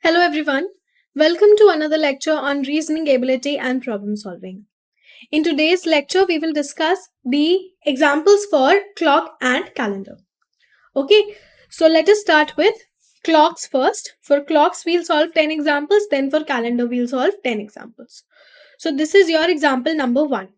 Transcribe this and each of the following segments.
Hello everyone. Welcome to another lecture on reasoning ability and problem solving. In today's lecture, we will discuss the examples for clock and calendar. Okay, so let us start with clocks first. For clocks, we'll solve 10 examples, then for calendar, we'll solve 10 examples. So this is your example number 1.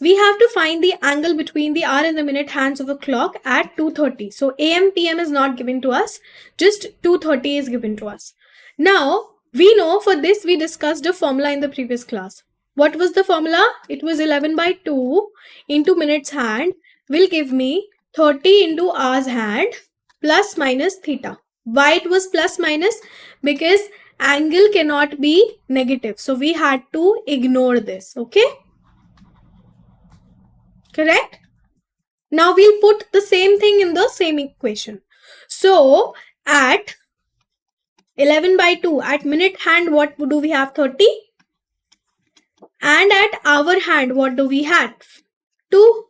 We have to find the angle between the hour and the minute hands of a clock at 2:30. So AM PM is not given to us, just 2:30 is given to us. Now, we know for this we discussed a formula in the previous class. What was the formula? It was 11 by 2 into minutes hand will give me 30 into hours hand plus minus theta. Why it was plus minus? Because angle cannot be negative. So we had to ignore this. Okay? Correct? Now we'll put the same thing in the same equation. So at 11 by 2, at minute hand, what do we have? 30. And at hour hand, what do we have? 2.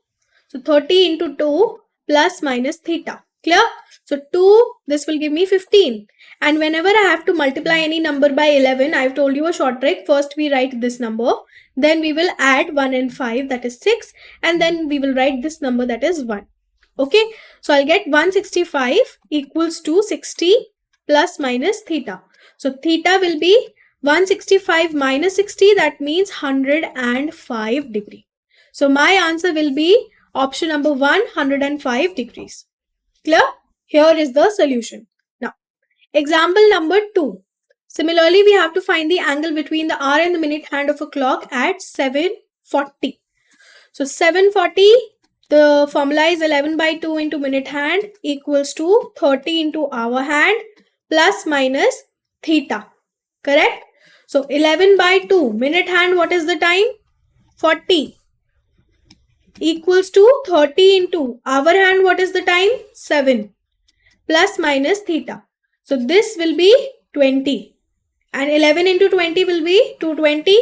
So 30 into 2 plus minus theta. Clear? So 2, this will give me 15. And whenever I have to multiply any number by 11, I've told you a short trick. First we write this number. Then we will add 1 and 5, that is 6. And then we will write this number, that is 1. Okay. So I'll get 165 equals to 60 plus minus theta. So theta will be 165 minus 60. That means 105 degree. So my answer will be option number 1, 105 degrees. Clear? Here is the solution. Now, example number 2. Similarly, we have to find the angle between the hour and the minute hand of a clock at 7:40. So 7:40, the formula is 11 by 2 into minute hand equals to 30 into hour hand plus minus theta. Correct? So 11 by 2, minute hand, what is the time? 40 equals to 30 into hour hand, what is the time? 7 plus minus theta. So this will be 20 and 11 into 20 will be 220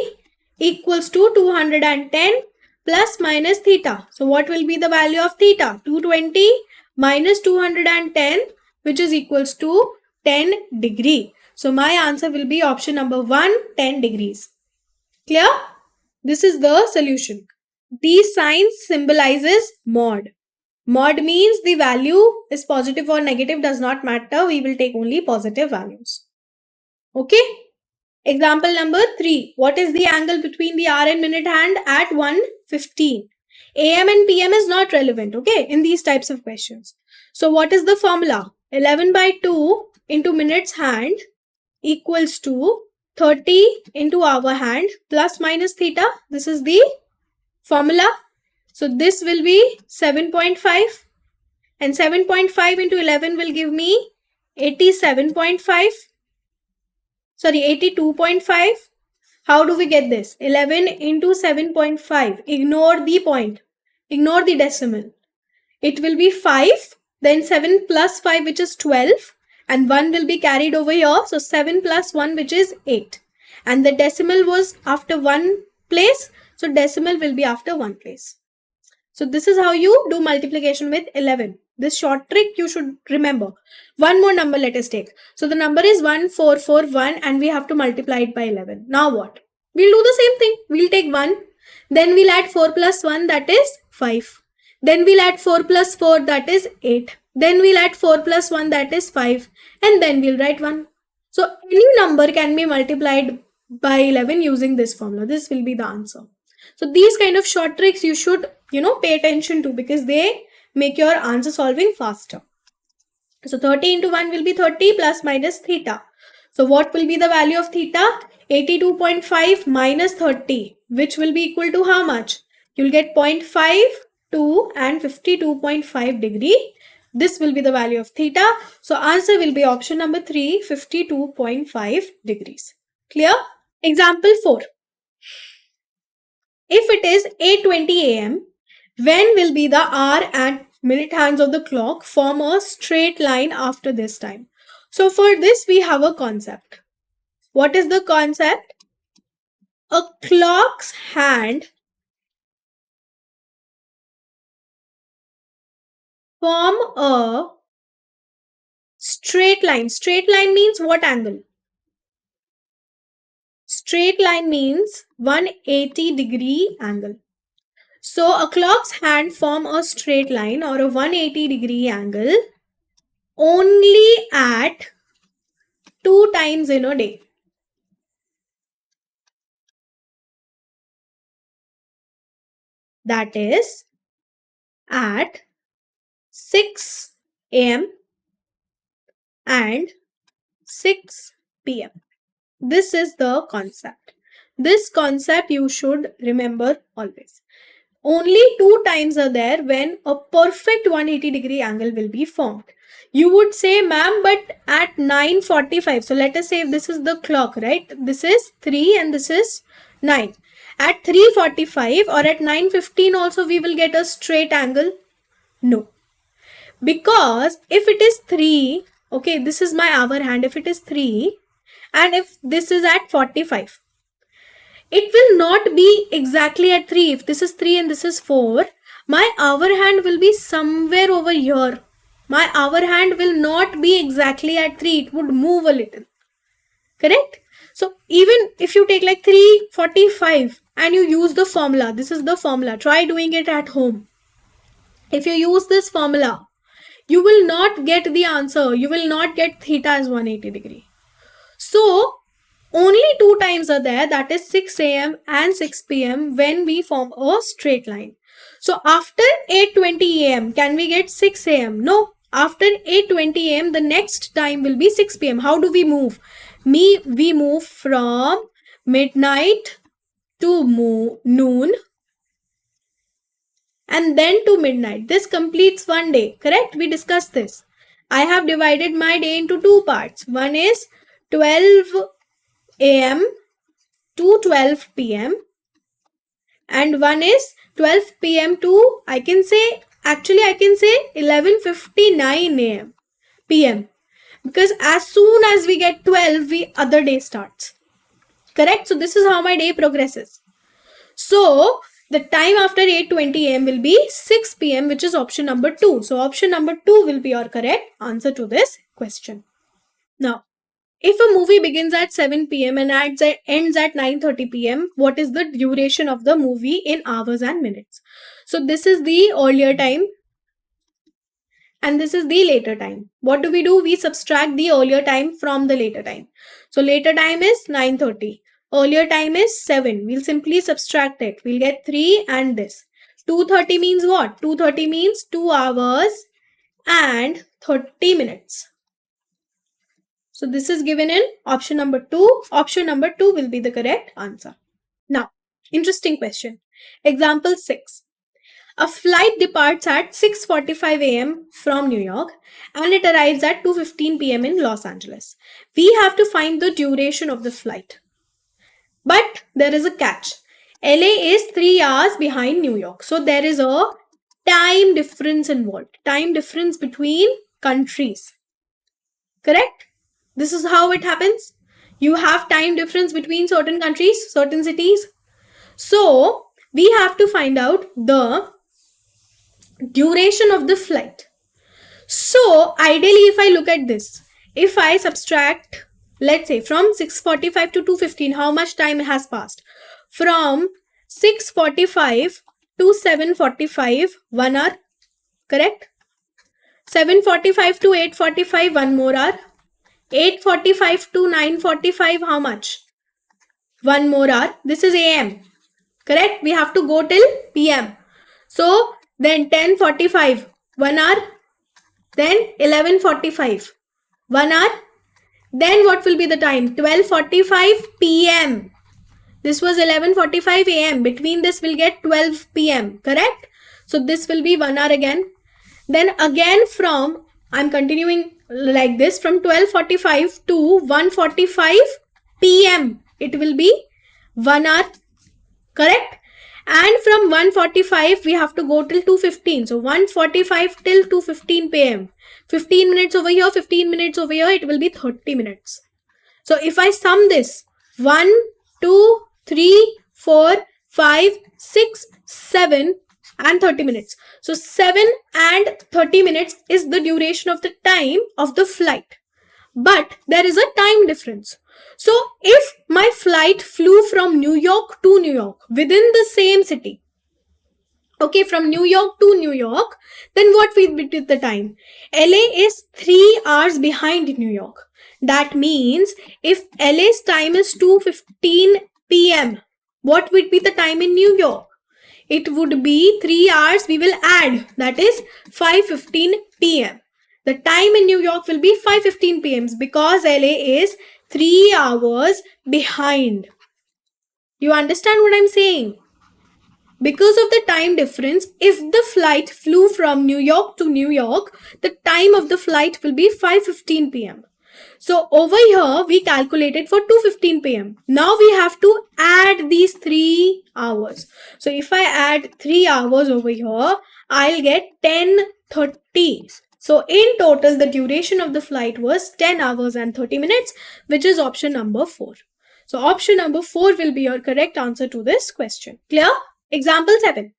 equals to 210 plus minus theta. So what will be the value of theta? 220 minus 210, which is equals to 10 degree. So my answer will be option number 1, 10 degrees. Clear? This is the solution. These signs symbolizes mod. Mod means the value is positive or negative, does not matter. We will take only positive values. Okay. Example number 3. What is the angle between the hour and minute hand at 1:15? AM and PM is not relevant, okay, in these types of questions. So what is the formula? 11 by 2 into minutes hand equals to 30 into hour hand plus minus theta. This is the formula. So this will be 7.5 and 7.5 into 11 will give me 87.5. Sorry, 82.5. How do we get this? 11 into 7.5. Ignore the point. Ignore the decimal. It will be 5. Then 7 plus 5, which is 12. And 1 will be carried over here. So 7 plus 1, which is 8. And the decimal was after 1 place. So decimal will be after 1 place. So this is how you do multiplication with 11. This short trick you should remember. One more number let us take. So the number is 1441 and we have to multiply it by 11. Now what? We'll do the same thing. We'll take 1. Then we'll add 4 plus 1, that is 5. Then we'll add 4 plus 4, that is 8. Then we'll add 4 plus 1, that is 5. And then we'll write 1. So any number can be multiplied by 11 using this formula. This will be the answer. So these kind of short tricks you should, pay attention to because they make your answer solving faster. So 30 into 1 will be 30 plus minus theta. So what will be the value of theta? 82.5 minus 30, which will be equal to how much? You'll get 0.5, 2 and 52.5 degree. This will be the value of theta. So answer will be option number 3, 52.5 degrees. Clear? Example 4. If it is 8:20 a.m., when will be the hour and minute hands of the clock form a straight line after this time? So for this we have a concept. What is the concept? A clock's hand form a straight line. Straight line means what angle? straight line means 180-degree angle. So a clock's hand form a straight line or a 180-degree angle only at 2 times in a day. That is at 6 a.m. and 6 p.m. This is the concept. This concept you should remember always. Only 2 times are there when a perfect 180-degree angle will be formed. You would say, ma'am, but at 9:45, so let us say if this is the clock, right? This is 3 and this is 9. At 3:45 or at 9:15 also we will get a straight angle? No. Because if it is 3, okay, this is my hour hand, if it is 3 and if this is at 45, it will not be exactly at 3. If this is 3 and this is 4, my hour hand will be somewhere over here. My hour hand will not be exactly at 3. It would move a little. Correct? So even if you take like 3:45 and you use the formula, this is the formula. Try doing it at home. If you use this formula, you will not get the answer. You will not get theta as 180-degree. So only 2 times are there, that is 6 a.m. and 6 p.m. when we form a straight line. So after 8:20 a.m. can we get 6 a.m.? No. After 8:20 a.m. the next time will be 6 p.m. How do we move? We move from midnight to noon and then to midnight. This completes one day, correct? We discussed this. I have divided my day into 2 parts. One is 12 a.m. to 12 p.m. and one is 12 p.m. to, I can say 11:59 a.m. p.m. because as soon as we get 12, other day starts. Correct? So this is how my day progresses. So the time after 8:20 a.m. will be 6 p.m. which is option number 2. So option number 2 will be your correct answer to this question. Now, if a movie begins at 7 p.m. and ends at 9:30 p.m., what is the duration of the movie in hours and minutes? So this is the earlier time and this is the later time. What do? We subtract the earlier time from the later time. So later time is 9:30. Earlier time is 7. We'll simply subtract it. We'll get 3 and this. 2:30 means what? 2:30 means 2 hours and 30 minutes. So this is given in option number 2. Option number 2 will be the correct answer. Now, interesting question. Example 6. A flight departs at 6:45 a.m. from New York and it arrives at 2:15 p.m. in Los Angeles. We have to find the duration of the flight. But there is a catch. LA is 3 hours behind New York. So there is a time difference involved. Time difference between countries. Correct? This is how it happens. You have time difference between certain countries, certain cities. So we have to find out the duration of the flight. So ideally, if I look at this, if I subtract, let's say from 6:45 to 2:15, how much time has passed? From 6:45 to 7:45, 1 hour, correct? 7:45 to 8:45, 1 more hour. 8:45 to 9:45, how much? 1 more hour. This is AM, correct? We have to go till PM. So then 10:45, 1 hour. Then 11:45, 1 hour. Then what will be the time? 12:45 PM. This was 11:45 AM. Between this we'll get 12 PM, correct? So this will be 1 hour again. Then again from, I'm continuing like this, from 12:45 to 1:45 PM. It will be 1 hour, correct? And from 1:45 we have to go till 2:15. So 1:45 till 2:15 PM. 15 minutes over here, 15 minutes over here, it will be 30 minutes. So if I sum this, 1, 2, 3, 4, 5, 6, 7 and 30 minutes. So 7 and 30 minutes is the duration of the time of the flight. But there is a time difference. So if my flight flew from New York to New York within the same city, okay, from New York to New York, then what will be the time? LA is 3 hours behind New York. That means if LA's time is 2:15 p.m., what would be the time in New York? It would be 3 hours we will add, that is 5:15 p.m. The time in New York will be 5:15 p.m. because LA is 3 hours behind. You understand what I'm saying? Because of the time difference, if the flight flew from New York to New York, the time of the flight will be 5:15 p.m. So over here, we calculated for 2:15 p.m. Now we have to add these 3 hours. So if I add 3 hours over here, I'll get 10:30. So in total, the duration of the flight was 10 hours and 30 minutes, which is option number 4. So option number 4 will be your correct answer to this question. Clear? Example 7.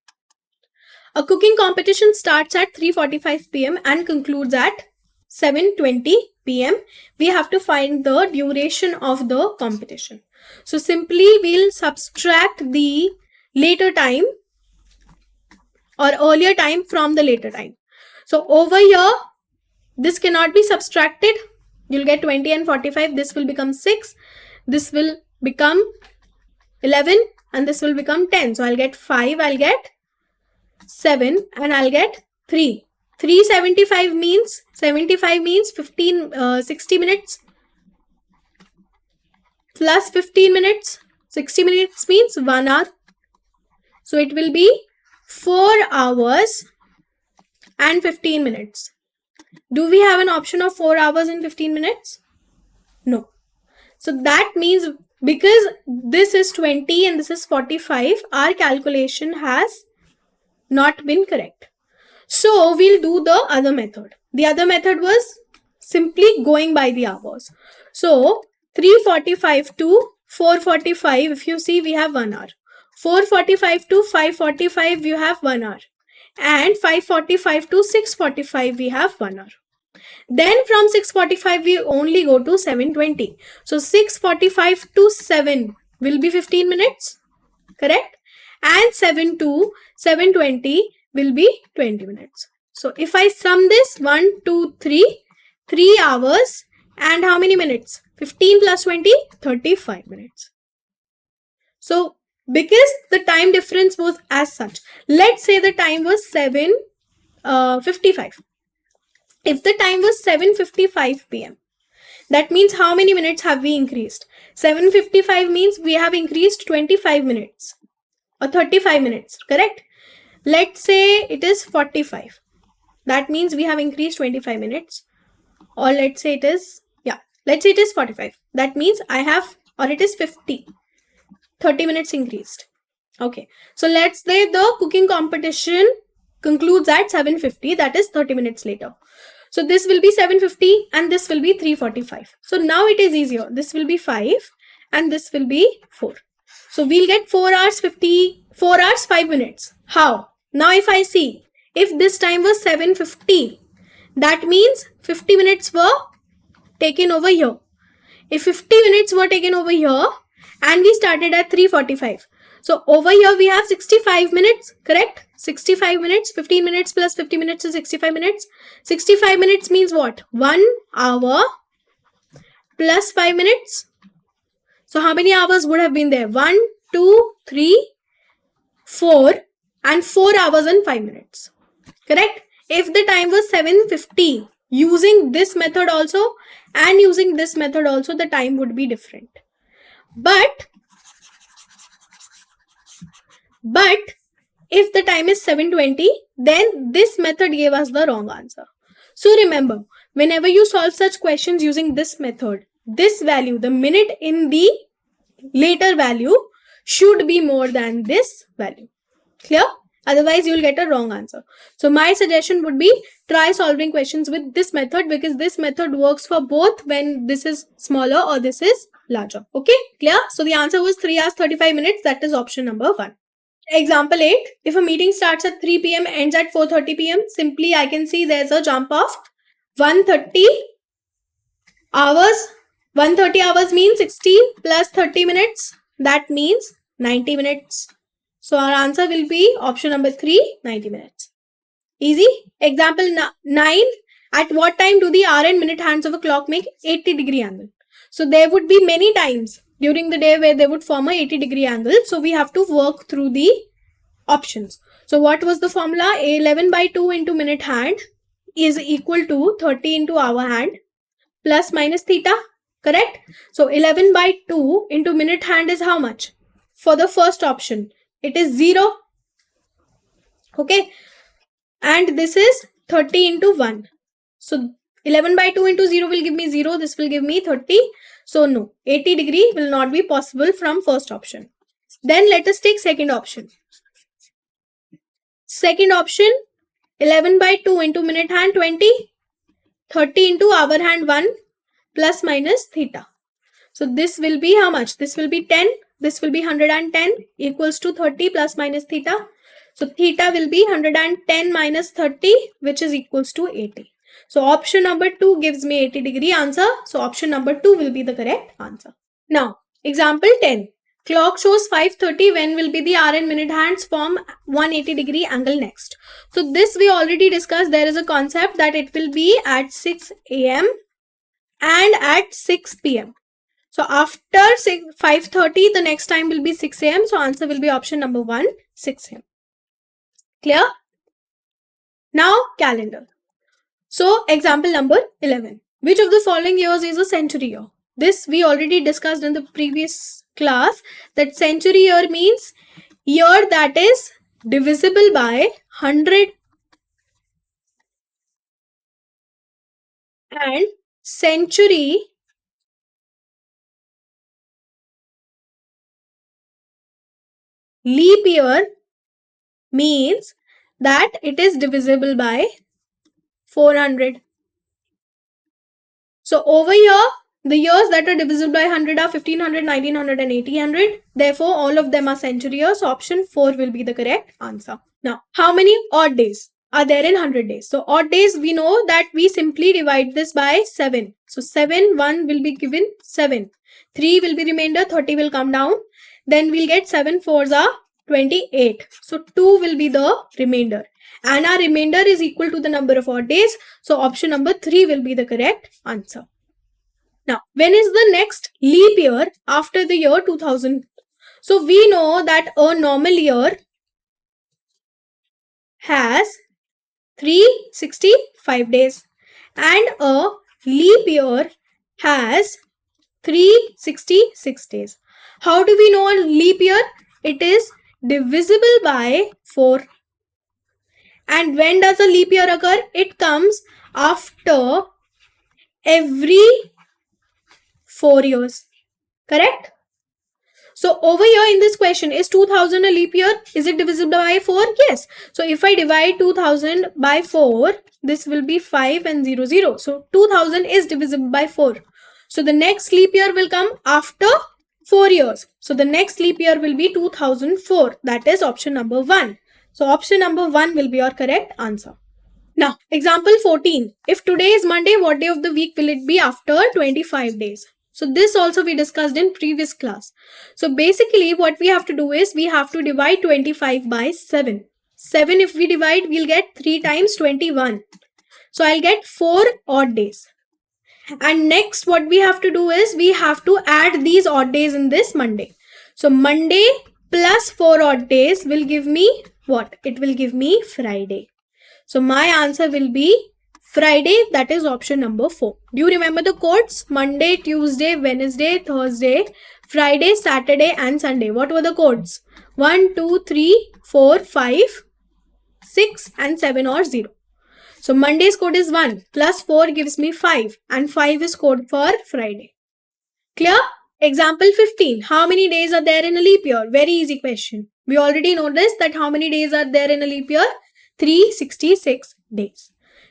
A cooking competition starts at 3:45 p.m. and concludes at 7:20 p.m. We have to find the duration of the competition. So simply we'll subtract the later time or earlier time from the later time. So over here, this cannot be subtracted. You'll get 20 and 45. This will become 6. This will become 11 and this will become 10. So I'll get 5, I'll get 7 and I'll get 3. 375 means 75 means 60 minutes plus 15 minutes. 60 minutes means 1 hour. So it will be 4 hours and 15 minutes. Do we have an option of 4 hours and 15 minutes? No. So that means because this is 20 and this is 45, our calculation has not been correct. So we'll do the other method. The other method was simply going by the hours. So 3:45 to 4:45, if you see, we have 1 hour. 4:45 to 5:45, you have 1 hour. And 5:45 to 6:45, we have 1 hour. Then from 6:45, we only go to 7:20. So 6:45 to 7 will be 15 minutes, correct? And 7 to 7:20 will be 20 minutes. So if I sum this, 1, 2, 3 hours and how many minutes? 15 plus 20, 35 minutes. So because the time difference was as such, let's say the time was 7:55. If the time was 7:55 p.m., that means how many minutes have we increased? 7:55 means we have increased 25 minutes or 35 minutes, correct? Let's say it is 45. That means we have increased 25 minutes. Or let's say it is, let's say it is 45. That means or it is 50. 30 minutes increased. Okay. So let's say the cooking competition concludes at 7:50. That is 30 minutes later. So this will be 7:50 and this will be 3:45. So now it is easier. This will be 5 and this will be 4. So we'll get 4 hours 5 minutes. How? Now if I see, if this time was 7:50, that means 50 minutes were taken over here. If 50 minutes were taken over here and we started at 3:45. So over here we have 65 minutes, correct? 65 minutes, 15 minutes plus 50 minutes is 65 minutes. 65 minutes means what? 1 hour plus 5 minutes. So how many hours would have been there? 1, 2, 3, 4 and 4 hours and 5 minutes. Correct? If the time was 7:50, using this method also and using this method also, the time would be different. But if the time is 7:20, then this method gave us the wrong answer. So remember, whenever you solve such questions using this method, this value, the minute in the later value, should be more than this value. Clear? Otherwise, you'll get a wrong answer. So my suggestion would be try solving questions with this method, because this method works for both when this is smaller or this is larger. Okay? Clear? So the answer was 3 hours 35 minutes. That is option number 1. Example 8. If a meeting starts at 3 p.m. ends at 4:30 p.m., simply I can see there's a jump of 130 hours 130 hours means 60 plus 30 minutes. That means 90 minutes. So our answer will be option number 3, 90 minutes. Easy. Example 9. At what time do the hour and minute hands of a clock make 80-degree angle? So there would be many times during the day where they would form a 80-degree angle. So we have to work through the options. So what was the formula? 11 by 2 into minute hand is equal to 30 into hour hand plus minus theta. Correct? So 11 by 2 into minute hand is how much? For the first option, it is 0. Okay. And this is 30 into 1. So 11 by 2 into 0 will give me 0. This will give me 30. So no, 80-degree will not be possible from first option. Then let us take second option. Second option, 11 by 2 into minute hand 20. 30 into hour hand 1 plus minus theta. So this will be how much? This will be 10. This will be 110 equals to 30 plus minus theta. So theta will be 110 minus 30, which is equals to 80. So option number 2 gives me 80-degree answer. So option number 2 will be the correct answer. Now, example 10. Clock shows 5:30. When will be the hour and minute hands form 180-degree angle next? So this we already discussed. There is a concept that it will be at 6 a.m. and at 6 p.m. So after 5:30, the next time will be 6 a.m. So answer will be option number 1, 6 a.m. Clear? Now calendar. So example number 11. Which of the following years is a century year? This we already discussed in the previous class, that century year means year that is divisible by 100 and century leap year means that it is divisible by 400. So over here, the years that are divisible by 100 are 1500, 1900 and 1800. Therefore, all of them are century years. So option 4 will be the correct answer. Now, how many odd days are there in 100 days? So odd days, we know that we simply divide this by 7. So 7, 1 will be given 7. 3 will be remainder, 30 will come down. Then we'll get 7 4s are 28. So 2 will be the remainder. And our remainder is equal to the number of odd days. So option number 3 will be the correct answer. Now, when is the next leap year after the year 2000? So we know that a normal year has 365 days and a leap year has 366 days. How do we know a leap year? It is divisible by 4. And when does a leap year occur? It comes after every 4 years. Correct? So over here in this question, is 2000 a leap year? Is it divisible by 4? Yes. So if I divide 2000 by 4, this will be 5 and 0, 0. So 2000 is divisible by 4. So the next leap year will come after 4 years. So the next leap year will be 2004. That is option number 1. So option number 1 will be your correct answer. Now, example 14. If today is Monday, what day of the week will it be after 25 days? So this also we discussed in previous class. So basically what we have to do is we have to divide 25 by 7. 7 if we divide, we'll get 3 times 21. So I'll get 4 odd days. And next what we have to do is we have to add these odd days in this Monday. So Monday plus 4 odd days will give me what? It will give me Friday. So my answer will be Friday, that is option number 4. Do you remember the codes? Monday, Tuesday, Wednesday, Thursday, Friday, Saturday and Sunday. What were the codes? 1, 2, 3, 4, 5, 6 and 7 or 0. So Monday's code is 1 plus 4 gives me 5 and 5 is code for Friday. Clear? Example 15. How many days are there in a leap year? Very easy question. We already noticed that how many days are there in a leap year? 366 days.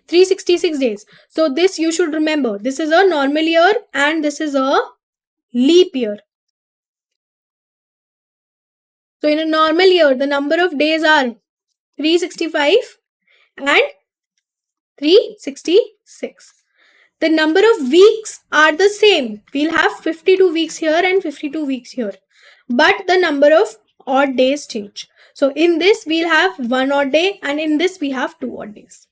366 days. So this you should remember. This is a normal year and this is a leap year. So in a normal year, the number of days are 365 and 366. the number of weeks are the same. We'll have 52 weeks here and 52 weeks here. But the number of odd days change. So in this, we'll have 1 odd day, and in this, we have 2 odd days.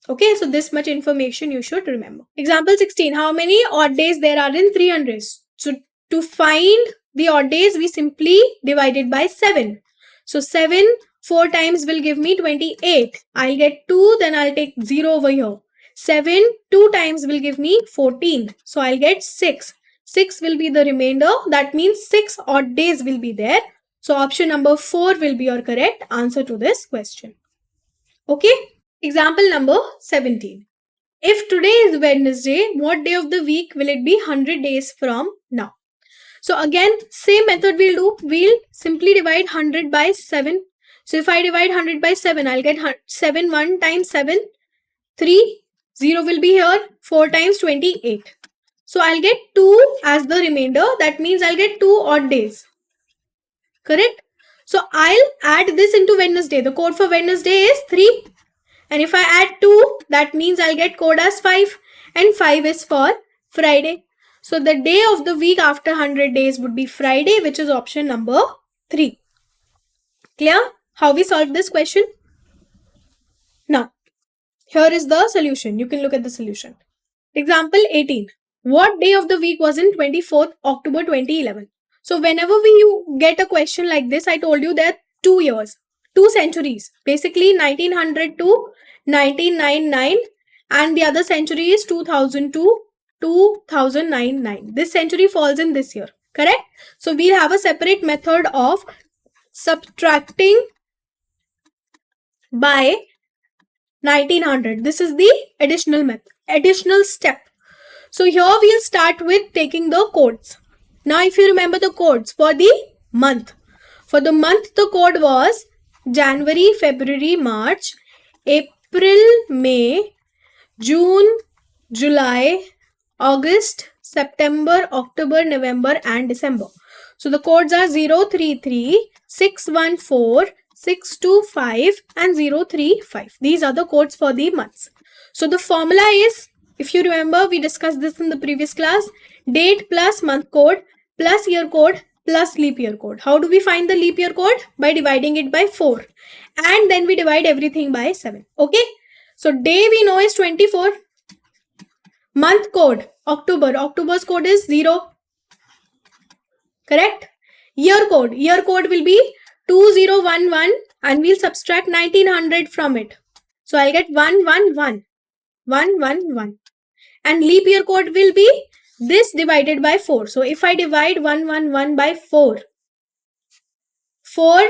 Okay, so this much information you should remember. Example 16. How many odd days there are in 300? So to find the odd days, we simply divide it by 7. So 7 4 times will give me 28. I'll get 2, then I'll take 0 over here. 7 2 times will give me 14. So I'll get 6. 6 will be the remainder. That means 6 odd days will be there. So option number 4 will be your correct answer to this question. Okay. Example number 17. If today is Wednesday, what day of the week will it be 100 days from now? So again, same method we'll do. We'll simply divide 100 by 7. So if I divide 100 by 7, I'll get 7 1 times 7, 3, 0 will be here, 4 times 28. So I'll get 2 as the remainder. That means I'll get 2 odd days. Correct? So I'll add this into Wednesday. The code for Wednesday is 3. And if I add 2, that means I'll get code as 5. And 5 is for Friday. So the day of the week after 100 days would be Friday, which is option number 3. Clear? How we solved this question? Now, here is the solution. You can look at the solution. Example 18. What day of the week was in 24th October 2011? So whenever you get a question like this, I told you there are 2 years, 2 centuries. Basically 1900 to 1999, and the other century is 2000 to 2099. This century falls in this year, correct? So we'll have a separate method of subtracting by 1900. This is the additional method, additional step. So here we'll start with taking the codes. Now if you remember the codes for the month. For the month, the code was January, February, March, April, May, June, July, August, September, October, November and December. So the codes are 033, 614, 625 and 035. These are the codes for the months. So the formula is, if you remember, we discussed this in the previous class, date plus month code plus year code plus leap year code. How do we find the leap year code? By dividing it by 4. And then we divide everything by 7. Okay. So day we know is 24. Month code, October. October's code is 0. Correct? Year code will be 2011 and we'll subtract 1900 from it. So I'll get 111. 111. And leap year code will be this divided by 4. So if I divide 111 by 4, 4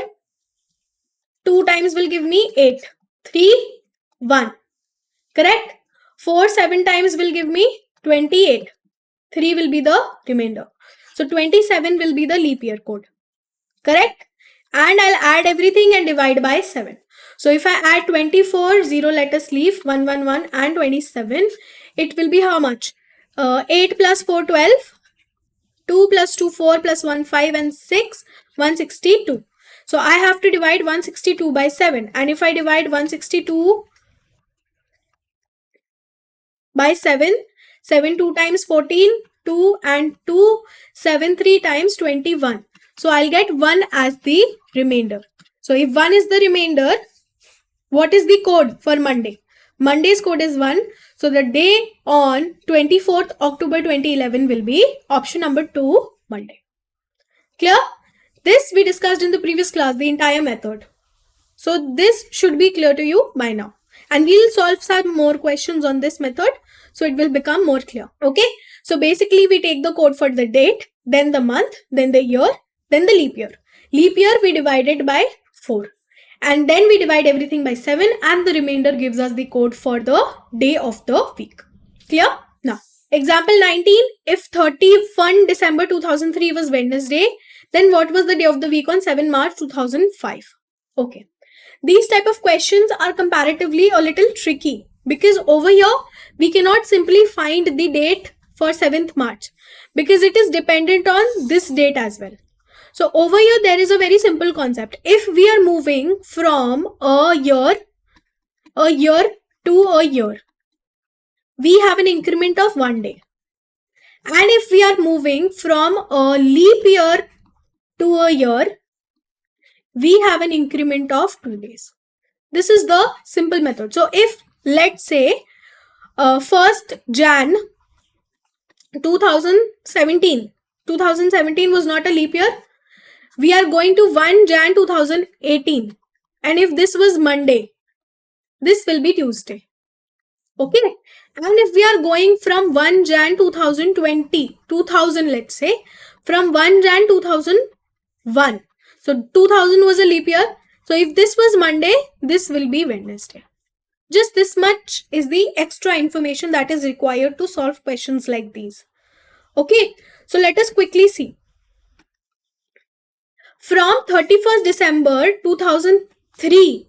2 times will give me 8. 3, 1. Correct? 4 7 times will give me 28. 3 will be the remainder. So 27 will be the leap year code. Correct? And I'll add everything and divide by 7. So if I add 24, 0 let us leave, 111 and 27, it will be how much? 8 plus 4, 12. 2 plus 2, 4 plus 1, 5 and 6, 162. So I have to divide 162 by 7. And if I divide 162 by 7, 7 2 times 14, 2 and 2, 7 3 times 21. So I'll get 1 as the remainder. So if 1 is the remainder, what is the code for Monday? Monday's code is 1. So the day on 24th October 2011 will be option number 2, Monday. Clear? This we discussed in the previous class, the entire method. So this should be clear to you by now. And we'll solve some more questions on this method. So it will become more clear. Okay. So basically we take the code for the date, then the month, then the year, then the leap year. Leap year we divided by 4. And then we divide everything by 7 and the remainder gives us the code for the day of the week. Clear? Now, example 19. If 31 December 2003 was Wednesday, then what was the day of the week on 7 March 2005? Okay. These type of questions are comparatively a little tricky because over here we cannot simply find the date for 7th March because it is dependent on this date as well. So over here there is a very simple concept. If we are moving from a year to a year, we have an increment of 1 day. And if we are moving from a leap year to a year, we have an increment of 2 days. This is the simple method. So if, let's say, 1st Jan 2017 was not a leap year, we are going to 1 Jan 2018, and if this was Monday, this will be Tuesday. Okay, and if we are going from 1 Jan 2020, 2000, let's say, from 1 Jan 2001, so 2000 was a leap year, so if this was Monday, this will be Wednesday. Just this much is the extra information that is required to solve questions like these. Okay, so let us quickly see. From 31st December 2003,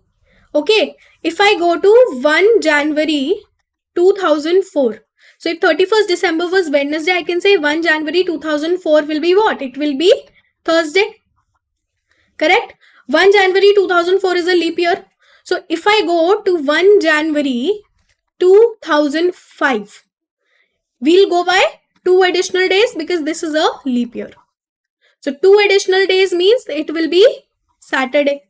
okay, if I go to 1 January 2004, so if 31st December was Wednesday, I can say 1 January 2004 will be what? It will be Thursday. Correct? 1 January 2004 is a leap year. So if I go to 1 January 2005, we'll go by 2 additional days because this is a leap year. So 2 additional days means it will be Saturday.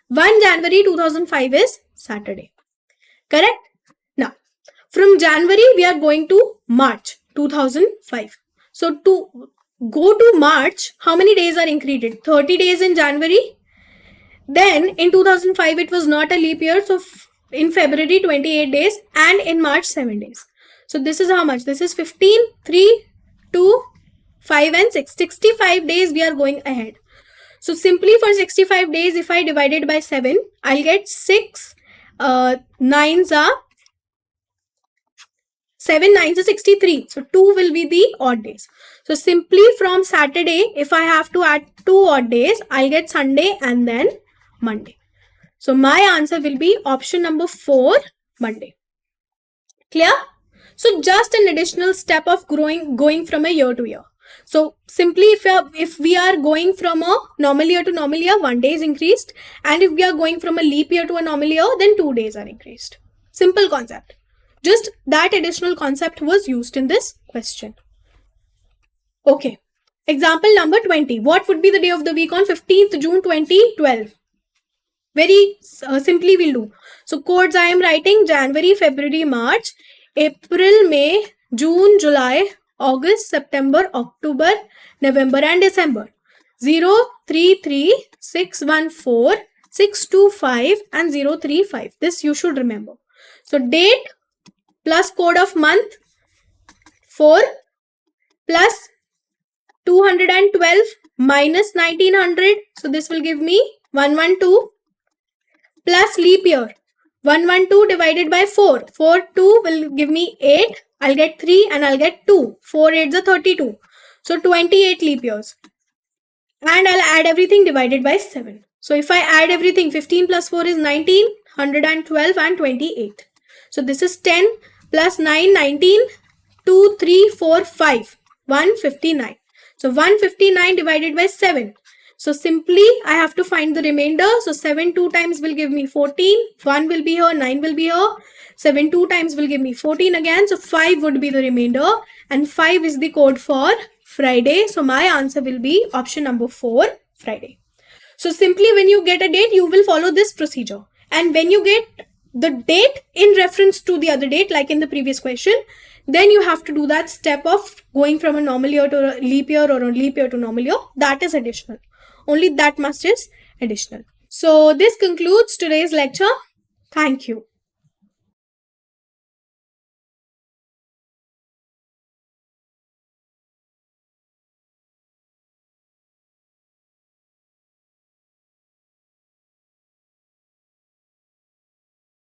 1 January 2005 is Saturday. Correct? Now, from January, we are going to March 2005. So to go to March, how many days are included? 30 days in January. Then in 2005, it was not a leap year. So in February, 28 days, and in March, 7 days. So this is how much? This is 15, 3, 2, 5 and 6. 65 days we are going ahead. So simply for 65 days, if I divide it by 7, I'll get 6 9s are 7 9s are 63. So 2 will be the odd days. So simply from Saturday, if I have to add 2 odd days, I'll get Sunday and then Monday. So my answer will be option number 4, Monday. Clear? So just an additional step of going from a year to year. So simply if we are going from a normal year to normal year, 1 day is increased. And if we are going from a leap year to a normal year, then 2 days are increased. Simple concept. Just that additional concept was used in this question. Okay. Example number 20. What would be the day of the week on 15th June 2012? Very simply we'll do. So codes I am writing: January, February, March, April, May, June, July, August, September, October, November and December. 0, 3, 3, 6, 1, 4, 6, 2, 5 and 0, 3, 5. This you should remember. So date plus code of month 4 plus 212 minus 1900. So this will give me 112 plus leap year. 112 divided by 4. 4, 2 will give me 8. I'll get 3 and I'll get 2. 4 8s are 32. So 28 leap years. And I'll add everything divided by 7. So if I add everything, 15 plus 4 is 19, 112 and 28. So this is 10 plus 9, 19, 2, 3, 4, 5, 159. So 159 divided by 7. So simply I have to find the remainder. So 7 2 times will give me 14. 1 will be here, 9 will be here. 7 2 times will give me 14 again. So 5 would be the remainder. And 5 is the code for Friday. So my answer will be option number 4, Friday. So simply when you get a date, you will follow this procedure. And when you get the date in reference to the other date, like in the previous question, then you have to do that step of going from a normal year to a leap year or a leap year to normal year. That is additional. Only that much is additional. So this concludes today's lecture. Thank you.